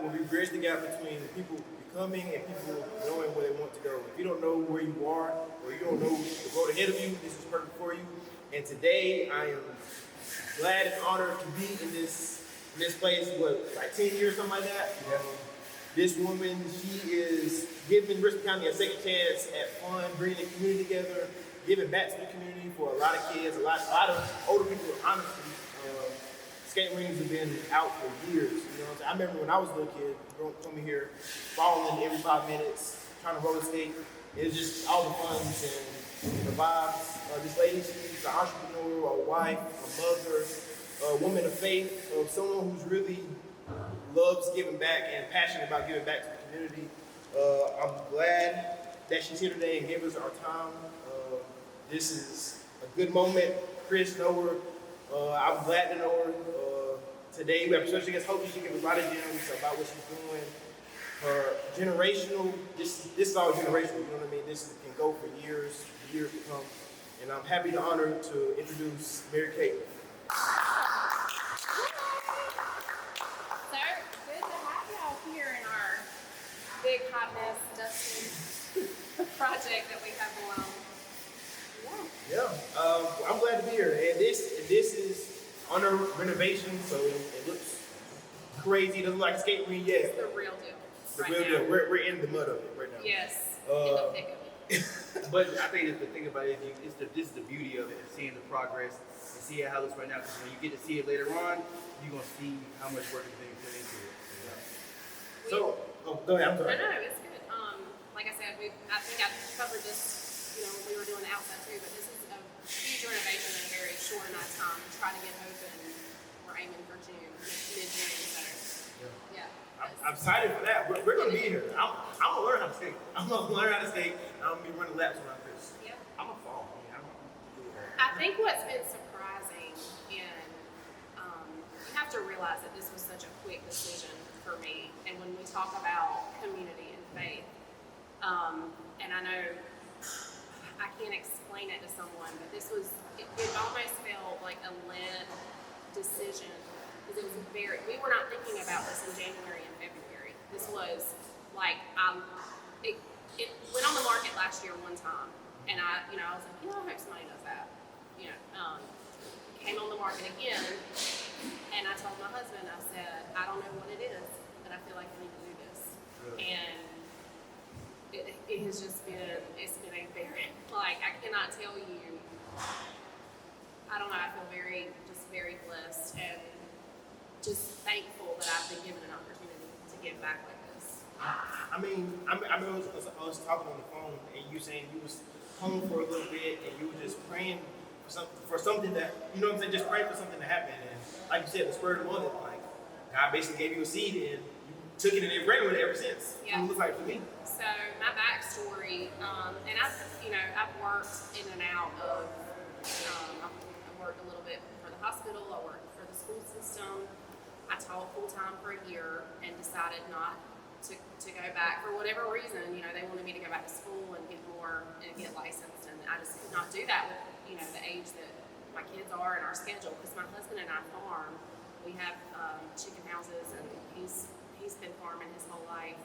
where we bridge the gap between people becoming and people knowing where they want to go. If you don't know where you are or you don't know the road ahead of you, this is perfect for you. And today I am glad and honored to be in this place, like 10 years, something like that. Yeah. This woman, she is giving Richmond County a second chance at fun, bringing the community together, giving back to the community for a lot of kids, a lot of older people, honestly. Skate rings have been out for years. You know what I'm saying? I remember when I was a little kid, coming here, falling every 5 minutes, trying to roller skate. It was just all the fun and the vibes. This lady, she's an entrepreneur, a wife, a mother, a woman of faith, someone who's really loves giving back and passionate about giving back to the community. I'm glad that she's here today and gave us our time. This is a good moment. Chris, know her. I'm glad to know her. Today we have a special guest. Hopefully she can give a lot of gems about what she's doing. Her generational, this is all generational, you know what I mean? This can go for years to come. And I'm happy to honor to introduce Mary Kate. Big hot mess, dusty project that we have going on. Yeah, I'm glad to be here. And this is under renovation, so it looks crazy. It doesn't look like a skate rink yet. It's the real deal. The real deal. We're in the mud of it right now. Yes. In the thick of it. But I think the thing about it is this is the beauty of it, seeing the progress and seeing how it looks right now. Because when you get to see it later on, you're gonna see how much work is being put into it. So, go ahead. I'm sorry. No, it's good. Like I said, I think I covered this, when we were doing the outside too. But this is a huge renovation in a very short amount of time. Try to get open. We're aiming for June, mid-June. So, yeah. I'm excited for that. We're gonna be here. I'm gonna learn how to skate. I'm gonna learn how to skate. I'm gonna be running laps around Chris. Yeah. I'm gonna fall. I think what's been surprising, and you have to realize that this was such a quick decision for me. And when we talk about community and faith, and I know I can't explain it to someone, but it almost felt like a led decision, because we were not thinking about this in January and February. This was like, it went on the market last year one time, and I was like, I hope somebody does that. Came on the market again, and I told my husband, I said, I don't know what it is, but I feel like I need to do this. Really? And it has just been a very, I cannot tell you, I don't know, I feel very blessed and just thankful that I've been given an opportunity to give back like this. I was talking on the phone, and you saying you was home for a little bit, and you were just praying for something that, just praying for something to happen. And like you said, the spur of the moment, God basically gave you a seed, and you took it and it ran with it ever since. Yeah. It looks like for me. So my backstory, and I've worked in and out of, I worked a little bit for the hospital, I worked for the school system. I taught full time for a year and decided not to go back for whatever reason. They wanted me to go back to school and get licensed, and I just could not do that with the age that my kids are and our schedule. Because my husband and I farm, we have chicken houses, and he's been farming his whole life.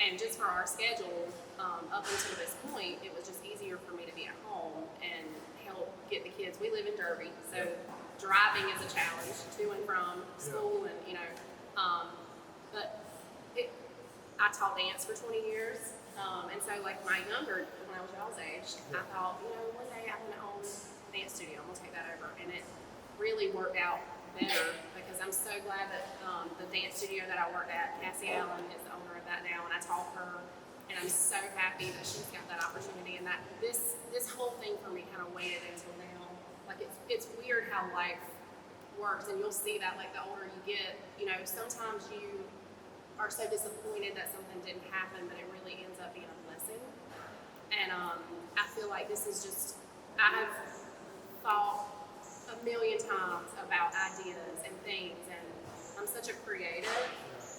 And just for our schedule, up until this point, it was just easier for me to be at home and help get the kids. We live in Derby, so driving is a challenge to and from school, and but I taught dance for 20 years, and so when I was y'all's age, I thought, one day I'm gonna own a dance studio. I'm gonna take that over, and it really worked out better because I'm so glad that the dance studio that I worked at, Cassie Allen, is the owner of that now, and I taught her, and I'm so happy that she's got that opportunity, and that this whole thing for me kind of waited until now. It's weird how life works, and you'll see that the older you get, sometimes you are so disappointed that something didn't happen, but it really ends up being a blessing. And I feel like this is just, I have thought a million times about ideas and things, and I'm such a creative.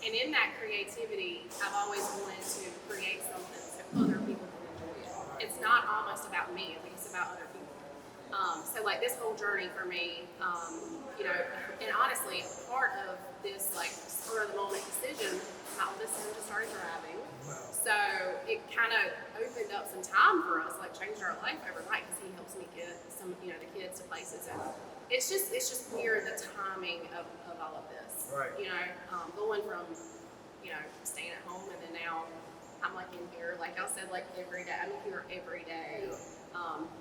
And in that creativity, I've always wanted to create something so other people can enjoy it. It's not almost about me, it's about other people. So this whole journey for me, and honestly, part of this spur of the moment decision kind of opened up some time for us, like changed our life overnight because he helps me get some, the kids to places. And it's just weird the timing of all of this. Right. Going from, staying at home and then now I'm like in here, like I said, like every day. I'm here every day,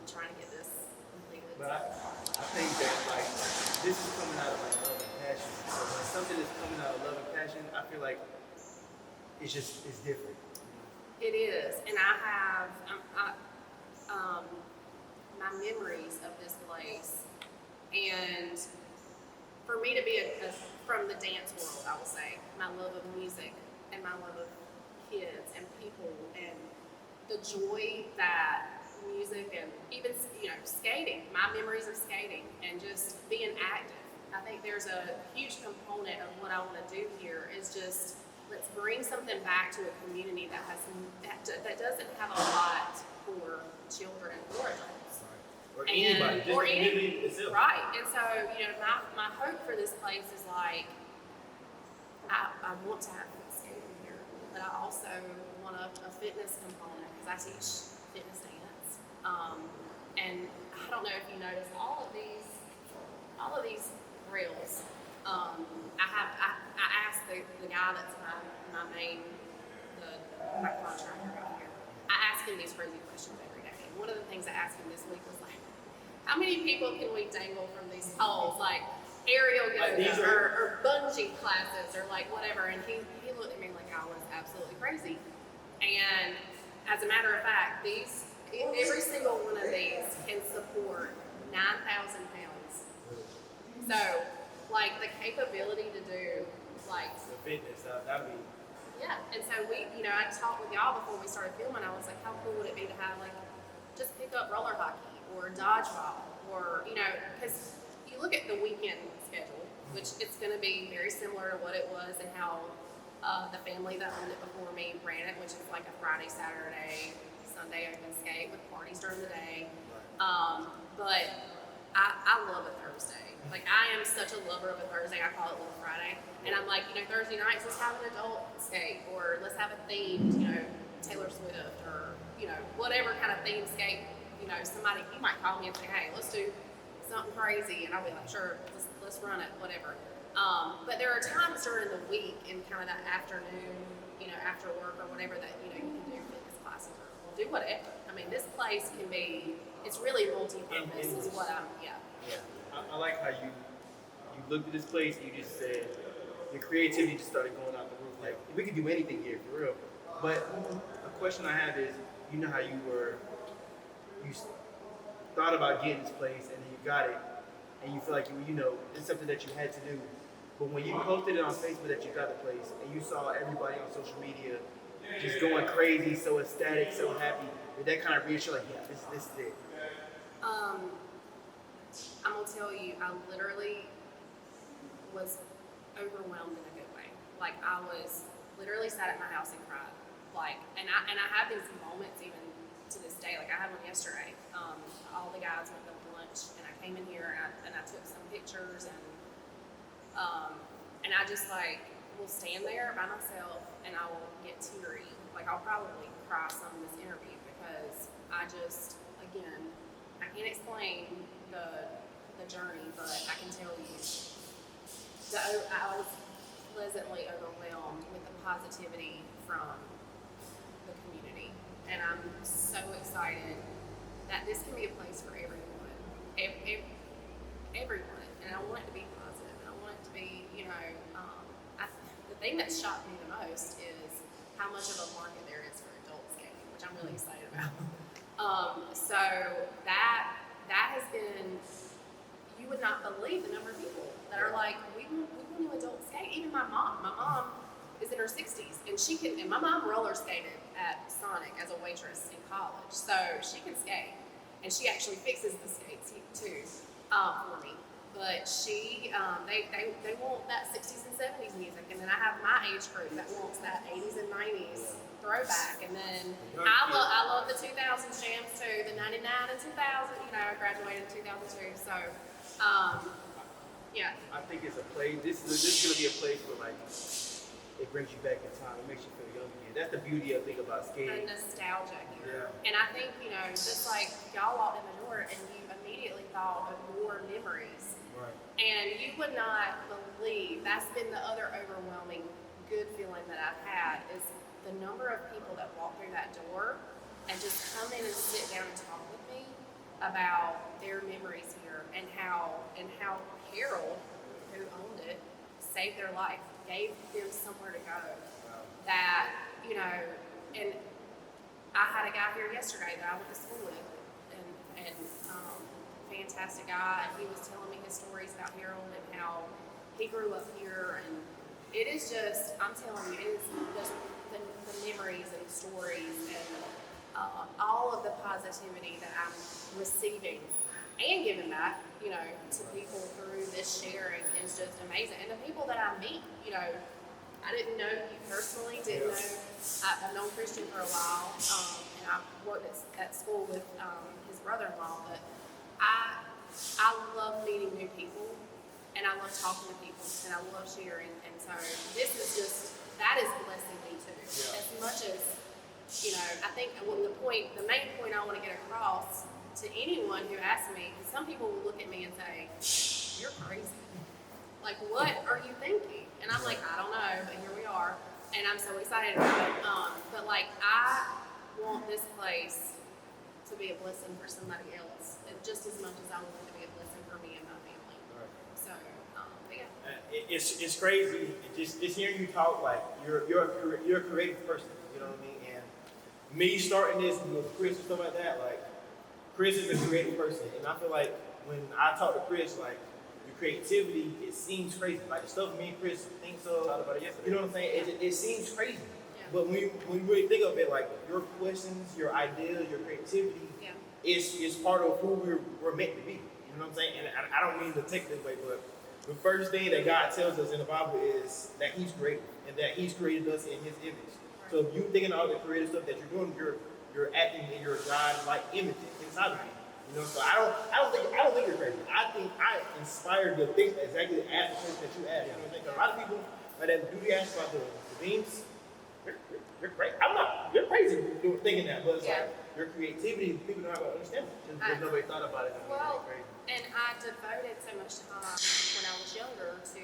trying to get this completed. But I think that like this is coming out of like love and passion. So when something is coming out of love and passion, I feel like it's different. It is, and I have my memories of this place, and for me to be from the dance world, I will say my love of music and my love of kids and people and the joy that music and even skating. My memories of skating and just being active. I think there's a huge component of what I want to do here is just let's bring something back to a community that doesn't have a lot for children or adults. Or anybody, just the community itself. Right. And so, my hope for this place is like I want to have skating here, but I also want a fitness component because I teach fitness dance. And I don't know if you noticed all of these rails. I asked the guy that's my main my contractor out here. I ask him these crazy questions every day. And one of the things I asked him this week was like, how many people can we dangle from these poles? Like aerial yoga or bungee classes or like whatever. And he looked at me like I was absolutely crazy. And as a matter of fact, every single one of these can support 9,000 pounds. So, like the capability to do like The fitness, that'd be. Yeah, and so I talked with y'all before we started filming. I was like, how cool would it be to have like just pick up roller hockey or dodgeball or because you look at the weekend schedule, which it's going to be very similar to what it was and how the family that owned it before me ran it, which is like a Friday, Saturday, Sunday open skate with parties during the day. But I love a Thursday. Like I am such a lover of a Thursday. I call it Little Friday. And I'm like, Thursday nights, let's have an adult skate or let's have a themed, Taylor Swift or, whatever kind of themed skate. Somebody, you might call me and say, hey, let's do something crazy. And I'll be like, sure, let's run it, whatever. But there are times during the week in kind of that afternoon, after work or whatever that, you can do fitness classes or do whatever. I mean, this place can be, it's really multi-purpose is what Yeah. I like how you looked at this place and you just said your creativity just started going out the roof. Like we could do anything here for real. But a question I have is, how you thought about getting this place and then you got it and you feel like it's something that you had to do. But when you posted it on Facebook that you got the place and you saw everybody on social media just going crazy, so ecstatic, so happy, did that kind of reassure like, yeah, this is it? I'm gonna tell you, I literally was overwhelmed in a good way. Like I was literally sat at my house and cried. Like, and I have these moments even to this day. Like I had one yesterday. All the guys went to lunch, and I came in here and I took some pictures and I just like will stand there by myself and I will get teary. Like I'll probably cry some in this interview because I just, again, I can't explain the journey, but I can tell you that I was pleasantly overwhelmed with the positivity from the community, and I'm so excited that this can be a place for everyone, everyone, and I want it to be positive, and I want it to be, the thing that shocked me the most is how much of a market there is for adult skating, which I'm really excited about. So that has been, you would not believe the number of people that are like, we want to adult skate. Even my mom is in her 60s and my mom roller skated at Sonic as a waitress in college. So she can skate and she actually fixes the skates too, for me. But they want that 60s and 70s music. And then I have my age group that wants that 80s and 90s throwback. And then I love the 2000s jams too, the 99 and 2000. I graduated in 2002. So, yeah. I think it's a place. This is going to be a place where like it brings you back in time. It makes you feel young again. That's the beauty of thing about A skating. nostalgia here. Yeah. And I think, just like y'all walked in the door and you immediately thought of your memories. Right. And you would not believe, that's been the other overwhelming good feeling that I've had, is the number of people that walk through that door and just come in and sit down and talk with me about their memories here and how Harold, who owned it, saved their life, gave them somewhere to go. That, and I had a guy here yesterday that I went to school with, and fantastic guy, and he was telling me his stories about Harold and how he grew up here, and it is just, I'm telling you, it is just the memories and stories and all of the positivity that I'm receiving and giving back, to people through this sharing is just amazing. And the people that I meet, I didn't know you personally, didn't know. I've known Christian for a while, and I worked at school with his brother-in-law. But I love meeting new people, and I love talking to people, and I love sharing. And so this is just, that is blessing me too. Yeah. As much as, I think the main point I want to get across to anyone who asks me, because some people will look at me and say, "You're crazy. Like, what are you thinking?" And I'm like, "I don't know, but here we are." And I'm so excited about it. But like, I want this place to be a blessing for somebody else, just as much as I want it to be a blessing for me and my family. Right. So, but yeah. It's crazy. Just hearing you talk, like you're a creative person. You know what I mean? And me starting this with Chris and stuff like that, like Chris is a creative person, and I feel like when I talk to Chris, like your creativity, it seems crazy. Like the stuff me and Chris think so. Talked about it yesterday. You know what I'm saying? It seems crazy. Yeah. But when you really think of it, like your questions, your ideas, your creativity, Yeah. is part of who we're meant to be. You know what I'm saying? And I don't mean to take it this way, but the first thing that God tells us in the Bible is that He's creative and that He's created us in His image. So if you're thinking all the creative stuff that you're doing, you're acting in your God-like image inside of you. You know, so I don't think you're crazy. I think I inspired to think exactly the question that you asked. You know what I'm saying? 'Cause a lot of people that do the ask about the beams, you're crazy. You're crazy for thinking that, but it's Yeah. like your creativity, people don't have to understand it. Just because nobody thought about it. I mean, Well, it's crazy. and I devoted so much time when I was younger to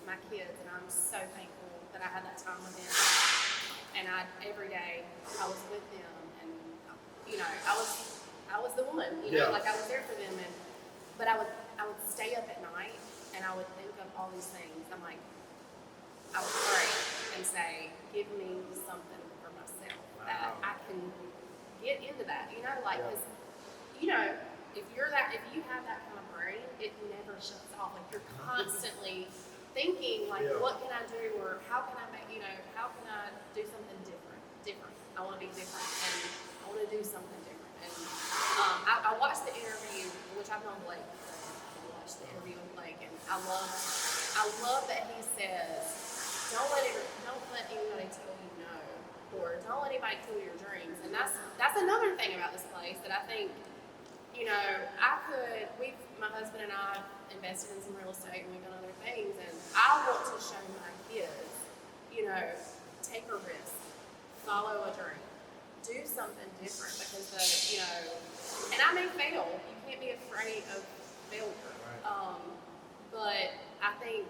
my kids, and I'm so thankful that I had that time with them. And every day I was with them, and I was the woman, Yeah. like I was there for them. But I would stay up at night, and I would think of all these things. I would pray and say, "Give me something for myself that I can get into that," like, because, if you have that kind of brain, it never shuts off. Like, you're constantly thinking, like, Yeah. what can I do, or how can I how can I do something different? I want to be different, and I want to do something different. And I watched the interview, which I've known Blake. I watched the interview with Blake, and I love that he says, don't let anybody tell you no, or don't let anybody kill your dreams. And that's another thing about this place that I think, my husband and I invested in some real estate, and we've done other things, and I want to show my kids, take a risk, follow a dream, do something different, because and I may fail. You can't be afraid of failure. Right. But I think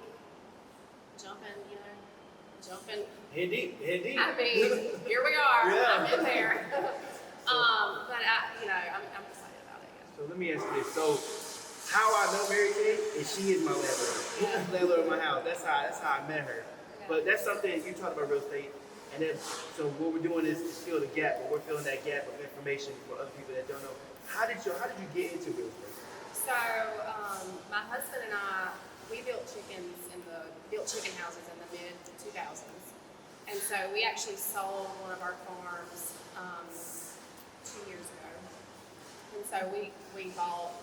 jumping. Head deep. I mean, here we are. Yeah. I'm in there. But I'm excited about it. Yeah. So let me ask you this. So how I know Mary Kay is she is my landlord. She's the landlord of my house. That's how I met her. But that's something you talked about real estate. And then, so what we're doing is fill the gap, but we're filling that gap of information for other people that don't know. How did you get into real estate? So my husband and I, we built chicken houses in the mid 2000s, and so we actually sold one of our farms 2 years ago. And so we bought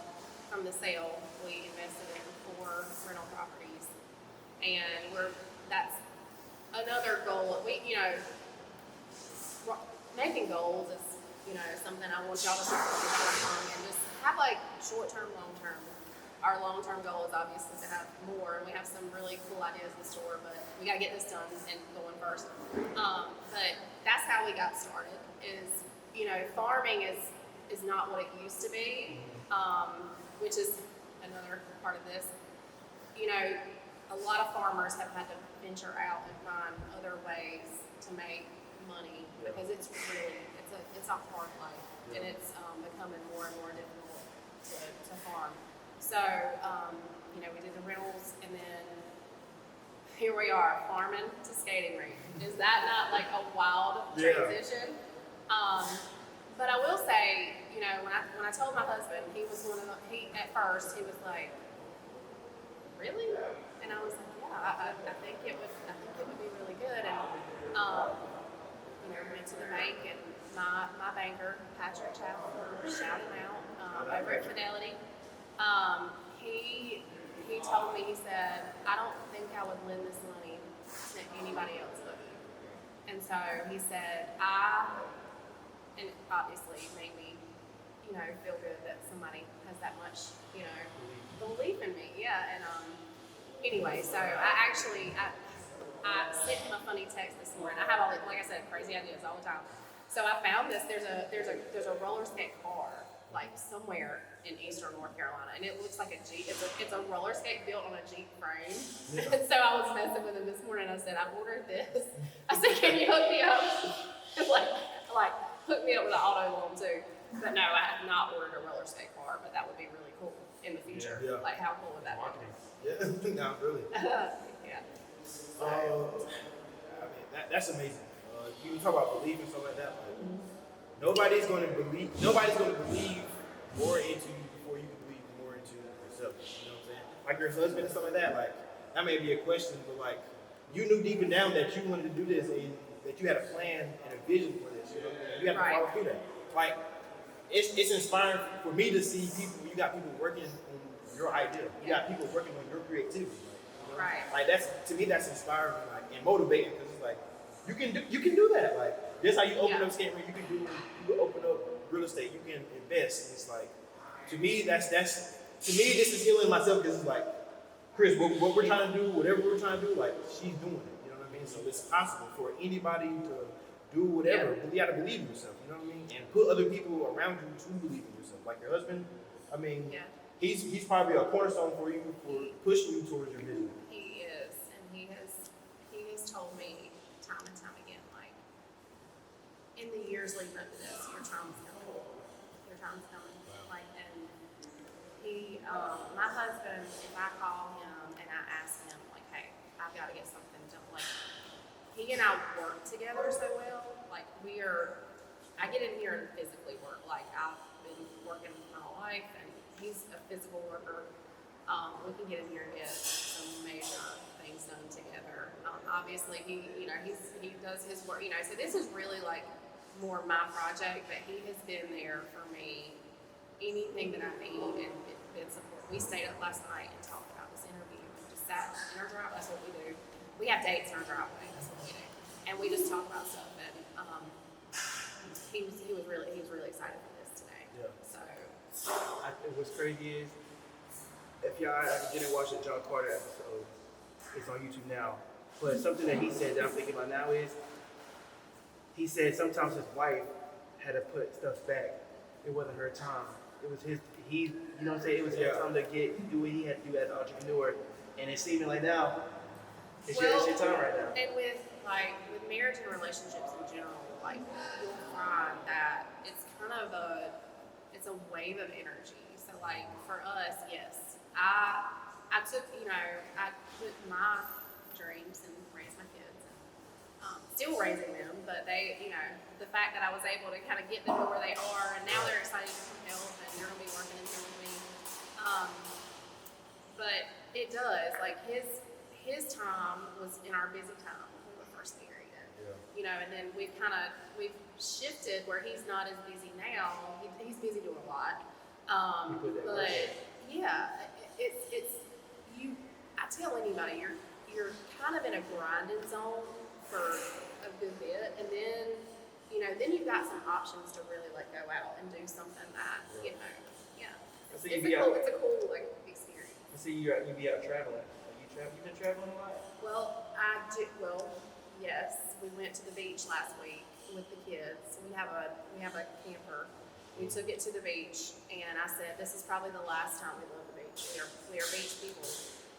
from the sale. We invested in 4 rental properties, and that's another goal. Making goals is something I want y'all to start working on, and just have like short term, long term our long-term goal is obviously to have more, and we have some really cool ideas in store, but we gotta get this done and going first. But that's how we got started. Is farming is not what it used to be, which is another part of this. A lot of farmers have had to venture out and find other ways to make money because it's a hard life, and it's becoming more and more difficult to farm. So we did the rentals, and then here we are farming to skating rink. Is that not like a wild transition? But I will say, when I told my husband, at first he was like, really? And I was like, yeah, I think it would be really good. And went to the bank, and my banker, Patrick Chapel, shout him out, over at Fidelity. He told me, he said, I don't think I would lend this money to anybody else but you. And so he said, and it obviously made me, feel good that somebody has that much, belief in me. Yeah. And anyway, so I sent him a funny text this morning. I have all, like I said, crazy ideas all the time. So I found this. There's a roller skate car like somewhere in eastern North Carolina, and it looks like a Jeep. It's a roller skate built on a Jeep frame. Yeah. And so I was messing with him this morning. I said, I ordered this. I said, can you hook me up? like hook me up with an auto loan too. But no, I have not ordered a roller skate car, but that would be really cool in the future. Yeah. Like, how cool would that be? Yeah, not really. Yeah. That's amazing. You talk about belief and stuff like that. Nobody's going to believe more into you before you can believe more into yourself. You know what I'm saying? Like your husband and stuff like that. Like, that may be a question, but like, you knew deep down that you wanted to do this, and that you had a plan and a vision for this. You have to follow through that. Like, it's inspiring for me to see people. You got people working on your idea. You got people working on your creativity. Right. Like, that's, to me, that's inspiring, like, and motivating, because it's like, you can do that. Like, just how you open up skating rink, you can open up real estate, you can invest. And it's like, to me, this is healing myself, because it's like, Chris, what we're trying to do, whatever we're trying to do, like, she's doing it. You know what I mean? So it's possible for anybody to do whatever. But you got to believe in yourself. You know what I mean? And put other people around you to believe in yourself. Like your husband, I mean, he's probably a cornerstone for you, for pushing you towards your vision. He is, and he has told me time and time again, like, in the years leading up to this, your time's coming. Your time's coming. Like, and he, my husband, if I call him and I ask him, like, hey, I've got to get something done, like, he and I work together so well. Like, I get in here and physically work. Like, I've been working my whole life, and he's a physical worker. We can get in here and get some major things done together. Obviously, he does his work. So this is really like more my project, but he has been there for me. Anything that I need, and been support. We stayed up last night and talked about this interview. We just sat in our driveway. That's what we do. We have dates in our driveway. That's what we do, and we just talk about stuff. And he was really excited for this today. Yeah. So what's crazy is, if y'all didn't watch the John Carter episode, it's on YouTube now. But something that he said that I'm thinking about now is, he said sometimes his wife had to put stuff back. It wasn't her time. It was his. You know what I'm saying? It was his time to do what he had to do as an entrepreneur. And it's seeming like now, it's your time right now. And with marriage and relationships in general, like, you'll find that it's kind of a wave of energy. So like for us, yes, I took, I put my dreams and raised my kids, and still raising them, but they, the fact that I was able to kind of get them to where they are, and now they're excited to come help, and they're going to be working in here with me. But it does, like, his time was in our busy time when we were first married. And then we've shifted where he's not as busy now. He's busy doing a lot. But yeah, it's you. I tell anybody, you're kind of in a grinding zone for a good bit, and then you've got some options to really let go out and do something that it's a cool like experience. I see you be out traveling. You been traveling a lot? Well, I do. Well, yes, we went to the beach last week with the kids. We have a camper. We took it to the beach, and I said, "This is probably the last time we love the beach. We are beach people."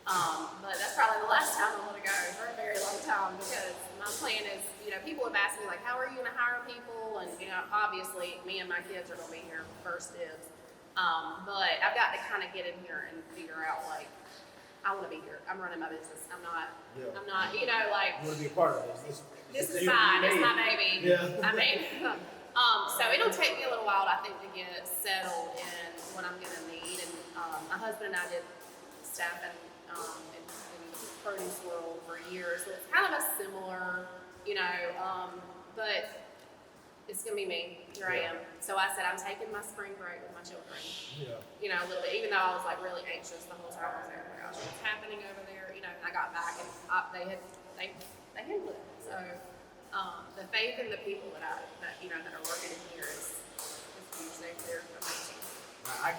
But that's probably the last time I want to go for a very long time because my plan is, people have asked me like, "How are you going to hire people?" And obviously, me and my kids are going to be here first dibs. But I've got to kind of get in here and figure out like. I want to be here. I'm running my business. I'm not, Yeah. like, You want to be a part of this. this is mine. It's my baby. Yeah. I mean, so it'll take me a little while, I think, to get settled in what I'm going to need. And my husband and I did staff in the produce world for years. So it's kind of a similar, but it's going to be me. Here I am. So I said, I'm taking my spring break with my children. Yeah. A little bit, even though I was like really anxious the whole time I was there. Oh my gosh, what's happening over there? And I got back and they handled it. So the faith in the people that are working in here is huge. They're amazing. I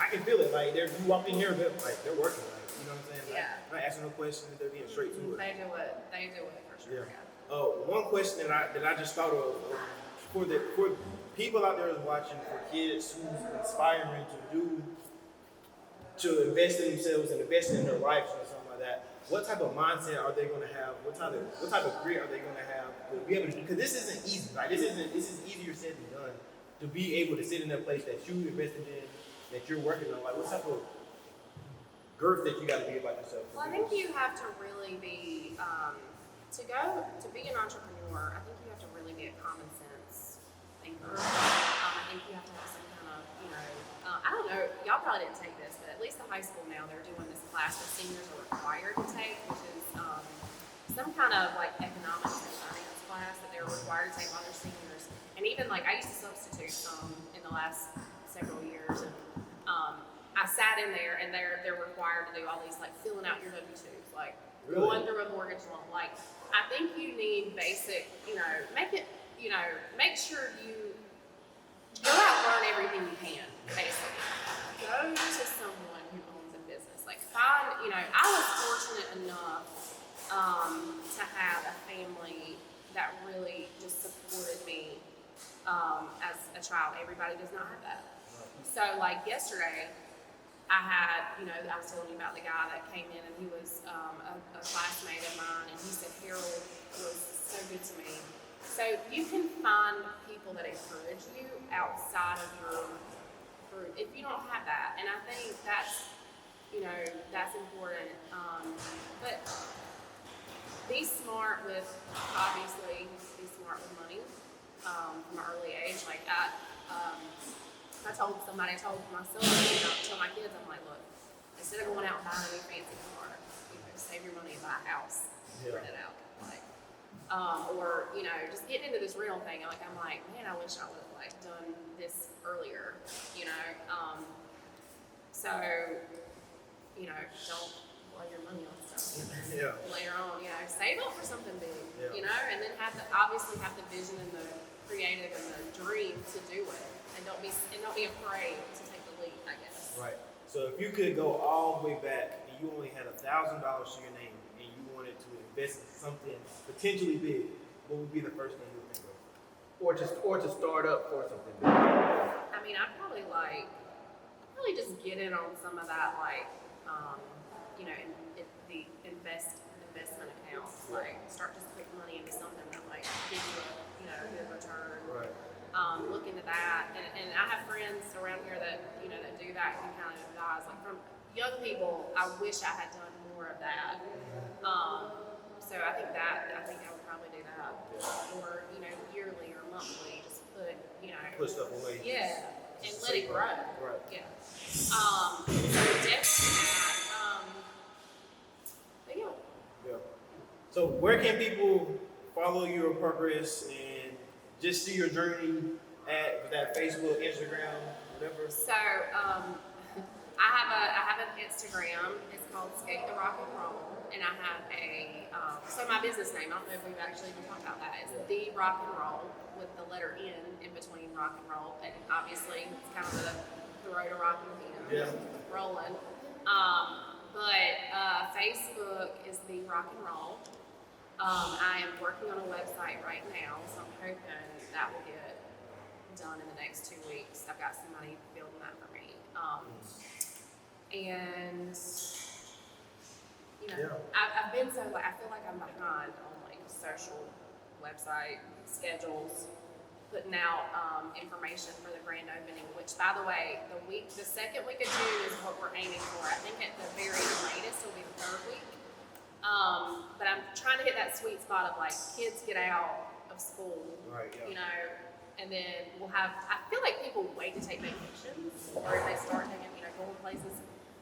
can feel it. Like you walk in here, like they're working. Like, you know what I'm saying? Like, Yeah. not asking no questions. They're being straight to it. They do it for sure. Yeah. One question that I just thought of for people out there is watching, for kids who's inspiring to invest in themselves and invest in their lives or something like that. What type of mindset are they going to have? What type of grit are they going to have to be able to? Because this isn't easy. Right? This is easier said than done. To be able to sit in that place that you invested in, that you're working on. Like what type of girth that you got to be about yourself? Well, I think you have to really be to be an entrepreneur. I think you have to really be a common sense thinker. I think you have to have some kind of, I don't know. Y'all probably didn't take this, but at least the high school now they're doing this class that seniors are required to take, which is some kind of like economics and finance class that they're required to take while they're seniors. And even like I used to substitute some in the last several years, and I sat in there, and they're required to do all these like filling out your W-2s, like going through a mortgage loan. Like I think you need basic, make sure you go out and learn everything you can. Basically, go to someone who owns a business. Like find, I was fortunate enough to have a family that really just supported me as a child. Everybody does not have that. So like yesterday, I had, I was telling you about the guy that came in, and he was a classmate of mine, and he said Harold was so good to me. So you can find people that encourage you outside of your group if you don't have that, and I think that's, that's important. But be smart with, obviously, be smart with money from an early age. Like I told my son, tell my kids, I'm like, look, instead of going out and buying a new fancy car, save your money and buy a house, rent it out, like, or just getting into this rental thing. I'm like, man, I wish I would have like done this earlier, So, don't blow your money on stuff later on. Save up for something big, and then obviously have the vision and the creative and the dream to do it. And don't be afraid to take the leap, I guess. Right. So if you could go all the way back and you only had $1,000 to your name and you wanted to invest in something potentially big, what would be the first thing you would think of? Or to start up for something. I mean, I'd probably just get in on some of that, like, the investment accounts. Like, start just putting money into something that like give you a good return. Right. Look into that, and I have friends around here that that do that and kind of advise. Like from young people, I wish I had done more of that. So I think I would probably do that, or yearly or monthly, just Put stuff away. Yeah, and let it grow. Right. Yeah. So definitely that. But yeah. Yeah. So where can people follow your progress and just see your journey at that Facebook, Instagram, whatever? So I have an Instagram. It's called Skate the Rock and Roll, and I have so my business name. I don't know if we've actually even talked about that. Is The Rock and Roll with the letter N in between rock and roll, and obviously it's kind of the road to rock and Yeah. rolling. Facebook is the rock and roll. I am working on a website right now, so I'm hoping that will get done in the next 2 weeks. I've got somebody building that for me. And you know, Yeah. I've been so like I feel like I'm behind on like social website schedules, putting out information for the grand opening. Which, by the way, the second week of June is what we're aiming for. I think at the very latest will be the third week. But I'm trying to hit that sweet spot of like kids get out of school, Right. Yeah. you know, and then we'll have. I feel like people wait to take vacations, or if they start taking, you know, going places,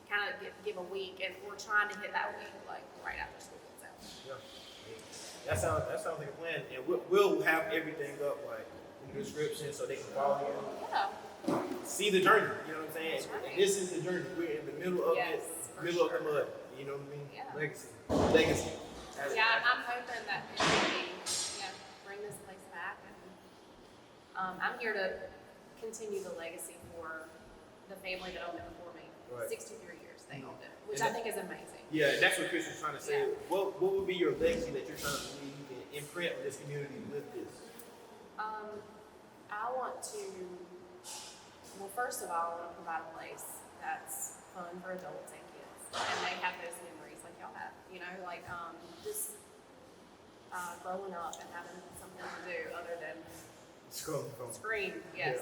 kind of give a week, and we're trying to hit that week like right after school gets out. Yeah. That sounds like a plan, and we'll have everything up like in the description so they can follow you, Yeah. see the journey. You know what I'm saying? That's right. And this is the journey. We're in the middle of Yes, it, for middle sure. of the mud. You know what I mean? Yeah. Legacy. Yeah, I'm hoping that it really, bring this place back. And I'm here to continue the legacy for the family that owned it before me. Right. 63 years they owned it, which And I think is amazing. Yeah, that's what Chris was trying to say. Yeah. What would be your legacy that you're trying to leave and imprint with this community with this? I want to, well, first of all, I want to provide a place that's fun for adults and kids, and they have those memories like y'all have. You know, like just growing up and having something to do other than Scrolling from. screen, yes.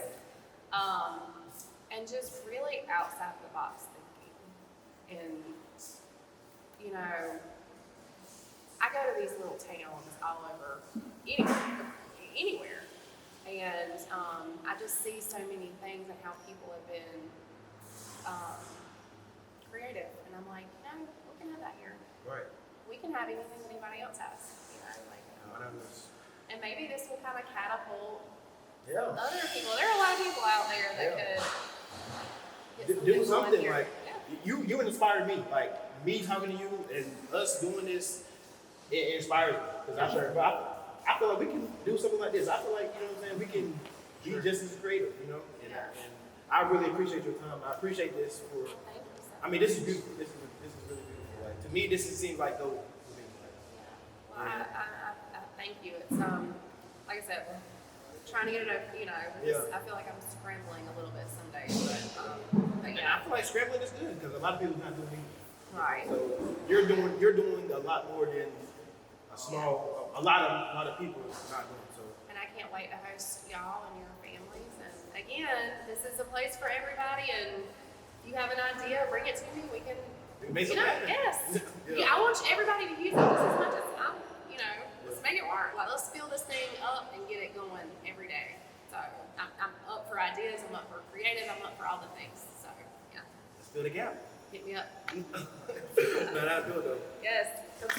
And just really outside the box thinking. And, you know, I go to these little towns all over, anywhere. And I just see so many things and how people have been creative. And I'm like, you know, we can have that here. Right. We can have anything that anybody else has, you know, like. And maybe this will kind of catapult Yeah. other people. There are a lot of people out there that Yeah. could Do going something here. like you inspired me. Like me talking to you and us doing this, it inspires me because I feel like we can do something like this. I feel like, you know what I'm saying, we can be just as creative, you know. And I really appreciate your time. I appreciate this for. Thank you so I mean, this is beautiful. This is really beautiful. Like to me, this seems like gold to me. Well, I thank you. It's like I said, we're trying to get it over. You know, I feel like I'm scrambling a little bit some days, but And I yeah, feel like scrambling is good because a lot of people's not doing it. right. So you're doing a lot more than a lot of people is not doing. So And I can't wait to host y'all and your families. And again, this is a place for everybody. And if you have an idea, bring it to me. We can. make You something know, happen. yes. Yeah. Yeah, I want everybody to use it just as much as I'm, you know, let's make it work. Like, let's fill this thing up and get it going every day. So, I'm up for ideas, I'm up for creative, I'm up for all the things. So, yeah, Let's fill the gap. hit me up. No, that's good though. Yes, come